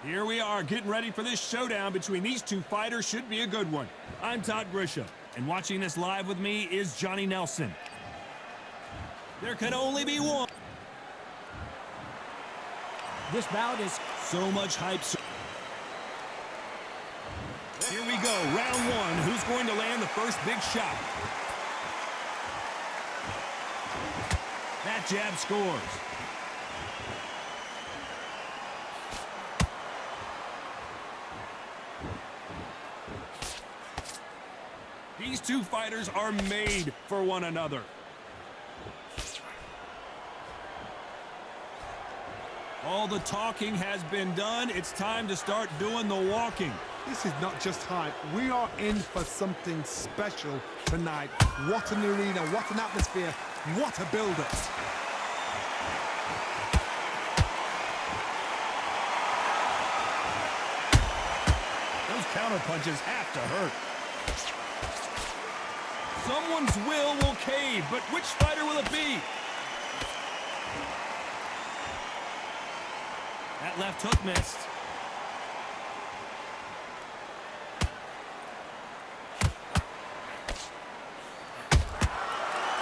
Here we are, getting ready for this showdown between these two fighters. Should be a good one. I'm Todd Grisham, and watching this live with me is Johnny Nelson. There can only be one. This bout is so much hype. Here we go, round one. Who's going to land the first big shot? That jab scores. These two fighters are made for one another. All the talking has been done. It's time to start doing the walking. This is not just hype. We are in for something special tonight. What an arena, what an atmosphere, what a build-up. Those counter punches have to hurt. Someone's will cave, but which fighter will it be? That left hook missed.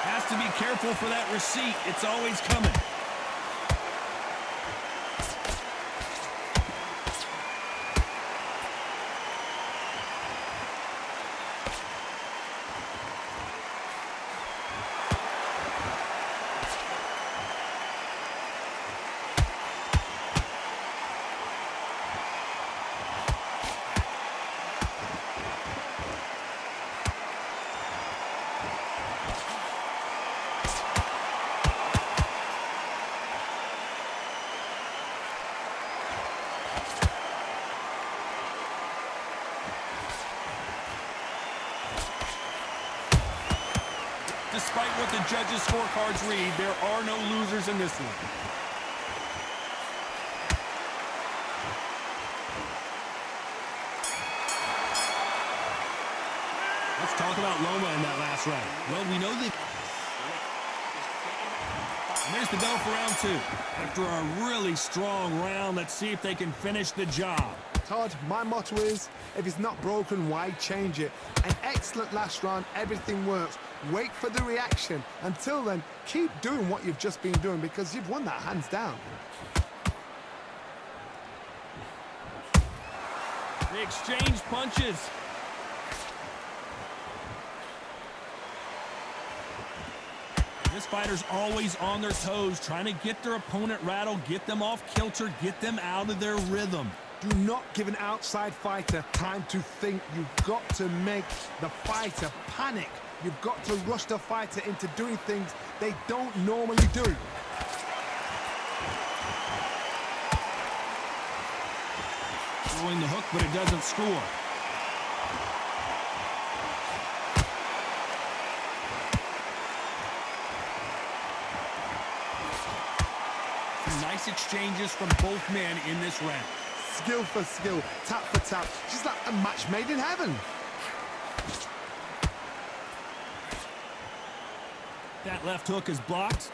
Has to be careful for that receipt. It's always coming. Despite what the judges' scorecards read, there are no losers in this one. Let's talk about Loma in that last round. Well, we know that... And there's the bell for round two. After a really strong round, let's see if they can finish the job. Todd, my motto is, if it's not broken, why change it? An excellent last round, everything works. Wait for the reaction. Until then, keep doing what you've just been doing because you've won that hands down. They exchange punches. This fighter's always on their toes, trying to get their opponent rattled, get them off kilter, get them out of their rhythm. Do not give an outside fighter time to think. You've got to make the fighter panic. You've got to rush the fighter into doing things they don't normally do. Throwing the hook, but it doesn't score. Some nice exchanges from both men in this round. Skill for skill, tap for tap, just like a match made in heaven. That left hook is blocked.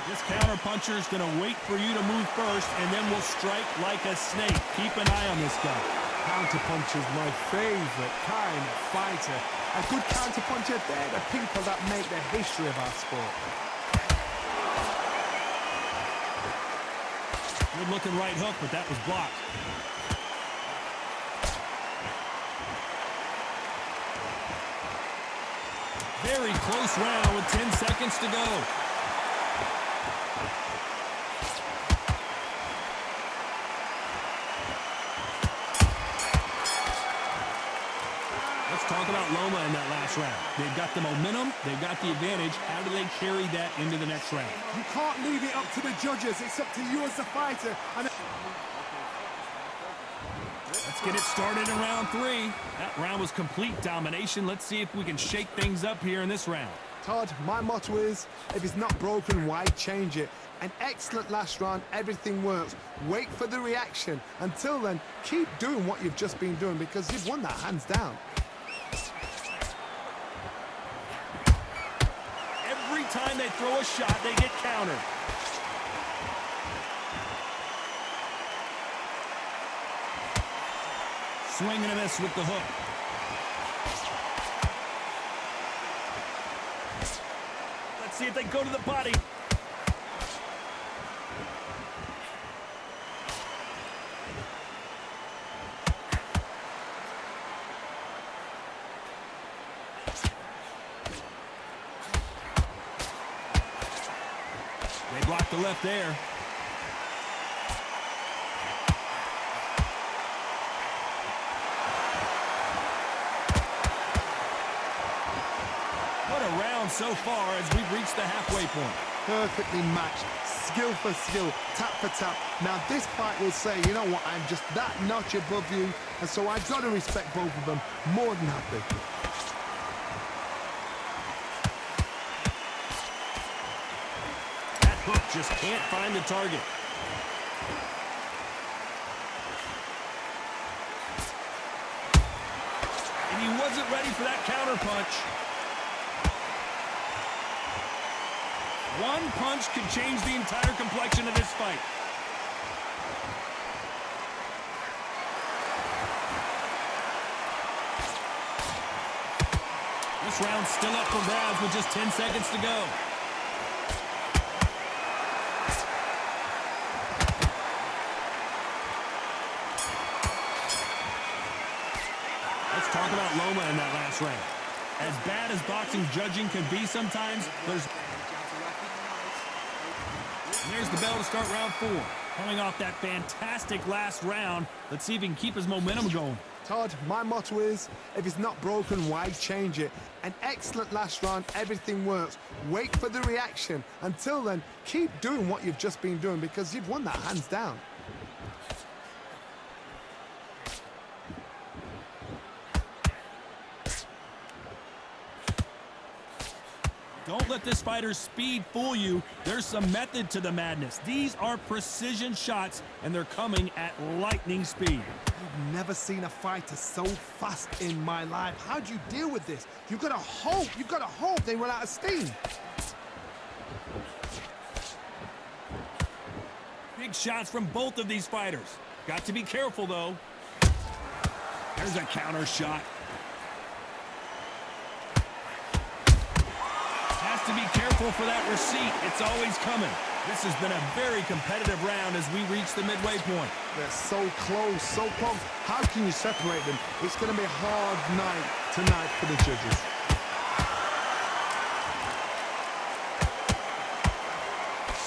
This counter puncher is going to wait for you to move first, and then will strike like a snake. Keep an eye on this guy. Counter puncher's my favorite kind of fighter. A good counter puncher, they're the people that make the history of our sport. Good looking right hook, but that was blocked. Very close round with 10 seconds to go. Let's talk about Loma in that last round. They've got the momentum, they've got the advantage. How do they carry that into the next round? You can't leave it up to the judges. It's up to you as the fighter. Let's get it started in round three. That round was complete domination. Let's see if we can shake things up here in this round. Todd, my motto is, if it's not broken, why change it? An excellent last round, everything works. Wait for the reaction. Until then, keep doing what you've just been doing because you've won that hands down. time they throw a shot, they get countered. Swing and a miss with the hook. Let's see if they go to the body. They blocked the left there. What a round so far as we've reached the halfway point. Perfectly matched, skill for skill, tap for tap. Now this fight will say, you know what, I'm just that notch above you, and so I've got to respect both of them more than happy. That hook just can't find the target. And he wasn't ready for that counter punch. One punch could change the entire complexion of this fight. This round's still up for grabs with just 10 seconds to go. Let's talk about Loma in that last round. As bad as boxing judging can be sometimes, there's the bell to start round 4. Coming off that fantastic last round, let's see if he can keep his momentum going. Todd, my motto is, if it's not broken, why change it? An excellent last round, everything works. Wait for the reaction. Until then, keep doing what you've just been doing because you've won that hands down. Don't let this fighter's speed fool you. There's some method to the madness. These are precision shots, and they're coming at lightning speed. I've never seen a fighter so fast in my life. How do you deal with this? You've got to hope they run out of steam. Big shots from both of these fighters. Got to be careful, though. There's a counter shot. Has to be careful for that receipt. It's always coming. This has been a very competitive round as we reach the midway point. They're so close, so close. How can you separate them? It's going to be a hard night tonight for the judges.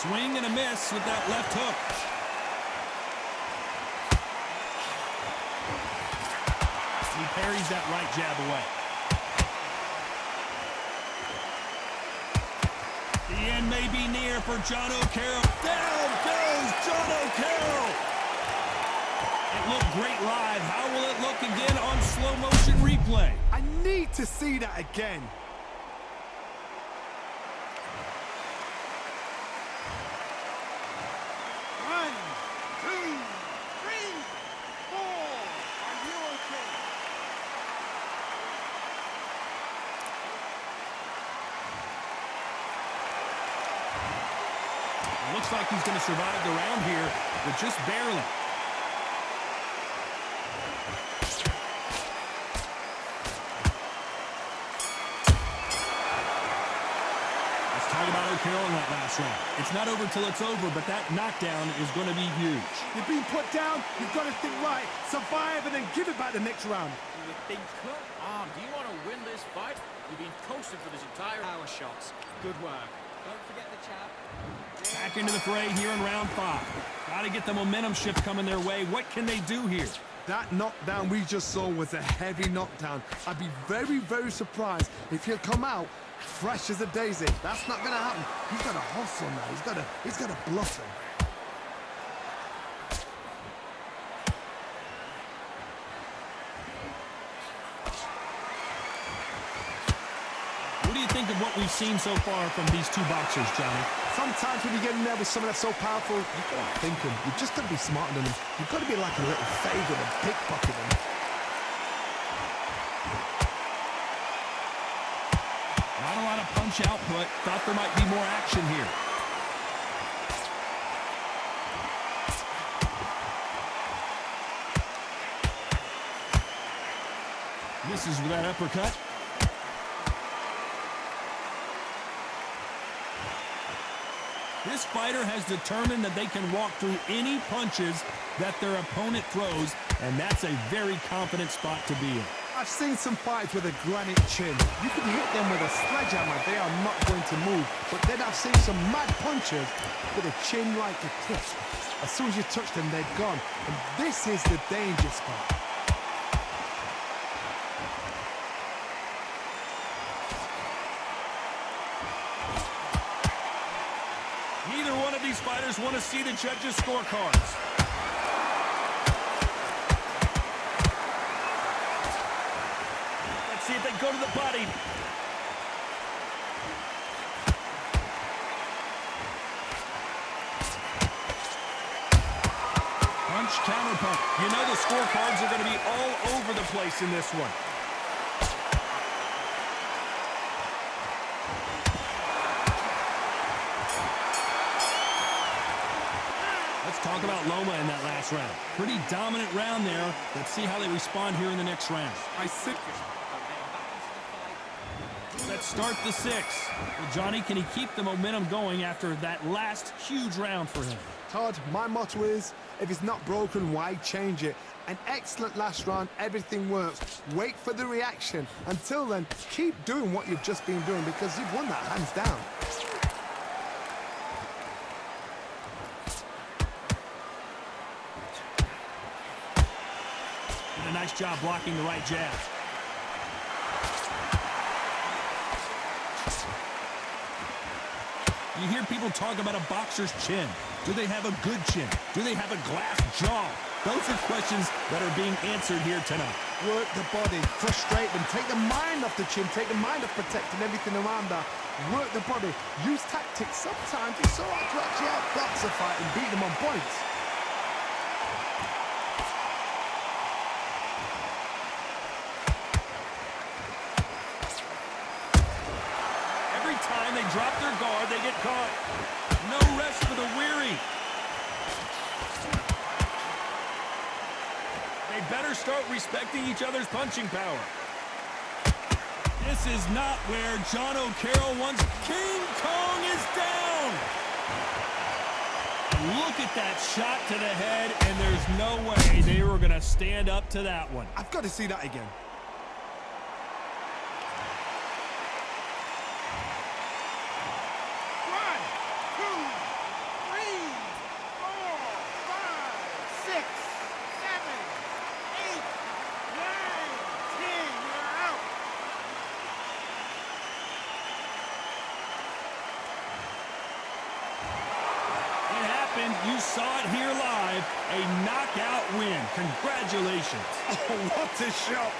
Swing and a miss with that left hook. He parries that right jab away. The end may be near for John Carroll. Down goes John Carroll. It looked great live. How will it look again on slow motion replay? I need to see that again. One, two, three, four. Are you okay? Looks like he's going to survive the round here, but just barely. Let's talk about Carroll in that last round. It's not over till it's over, but that knockdown is going to be huge. You've been put down, you've got to think right, survive and then give it back the next round. You've been cut arm. Do you want to win this fight? You've been coasting for this entire hour shots. Good work. Don't forget the chat. Back into the fray here in round 5. Got to get the momentum shift coming their way. What can they do here? That knockdown we just saw was a heavy knockdown. I'd be very, very surprised if he'll come out fresh as a daisy. That's not going to happen. He's got to hustle now. He's got to bluff him. What do you think of what we've seen so far from these two boxers, Johnny? Sometimes when you get in there with someone that's so powerful, you've got to think him. You've just got to be smarter than him. You've got to be like a little favour and pickpocket him. Not a lot of punch punch output. Thought there might be more action here. Misses with that uppercut. This fighter has determined that they can walk through any punches that their opponent throws, and that's a very confident spot to be in. I've seen some fights with a granite chin. You can hit them with a sledgehammer, they are not going to move. But then I've seen some mad punchers with a chin like a crisp. As soon as you touch them, they're gone. And this is the danger spot. Neither one of these fighters want to see the judges' scorecards. Let's see if they go to the body. Punch, counter punch. You know the scorecards are going to be all over the place in this one. Talk about Loma in that last round. Pretty dominant round there. Let's see how they respond here in the next round. Let's start the sixth. Well, Johnny, can he keep the momentum going after that last huge round for him? Todd, my motto is, if it's not broken, why change it? An excellent last round, everything works. Wait for the reaction. Until then, keep doing what you've just been doing because you've won that hands down. A nice job blocking the right jab. You hear people talk about a boxer's chin. Do they have a good chin? Do they have a glass jaw? Those are questions that are being answered here tonight. Work the body, frustrate them, take the mind off the chin, take the mind off protecting everything around that. Work the body, use tactics. Sometimes it's so hard to actually outbox a fight and beat them on points. They drop their guard, they get caught. No rest for the weary. They better start respecting each other's punching power. This is not where John O'Carroll wants. King Kong is down. Look at that shot to the head, and there's no way they were going to stand up to that one. I've got to see that again. You saw it here live, a knockout win. Congratulations. Oh, what a shot.